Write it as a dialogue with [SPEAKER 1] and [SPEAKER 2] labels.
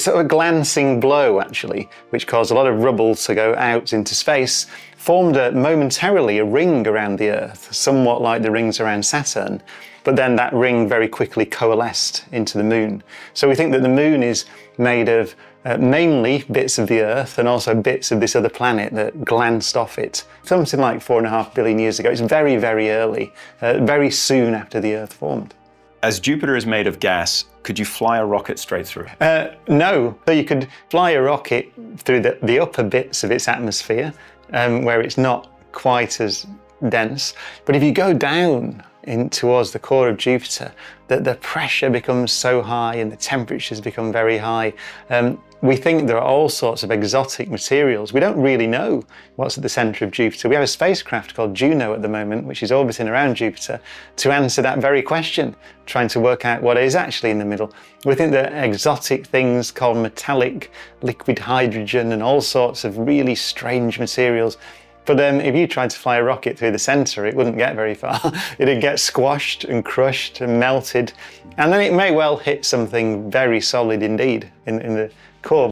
[SPEAKER 1] sort of a glancing blow, actually, which caused a lot of rubble to go out into space, formed momentarily a ring around the Earth, somewhat like the rings around Saturn, but then that ring very quickly coalesced into the Moon. So we think that the Moon is made of mainly bits of the Earth and also bits of this other planet that glanced off it. Something like 4.5 billion years ago. It's very, very early, very soon after the Earth formed.
[SPEAKER 2] As Jupiter is made of gas, could you fly a rocket straight through?
[SPEAKER 1] No. So you could fly a rocket through the upper bits of its atmosphere, where it's not quite as dense. But if you go down towards the core of Jupiter, the pressure becomes so high and the temperatures become very high. We think there are all sorts of exotic materials. We don't really know what's at the centre of Jupiter. We have a spacecraft called Juno at the moment, which is orbiting around Jupiter to answer that very question, trying to work out what is actually in the middle. We think that exotic things called metallic liquid hydrogen and all sorts of really strange materials. But if you tried to fly a rocket through the centre, it wouldn't get very far. It'd get squashed and crushed and melted. And then it may well hit something very solid indeed in the core.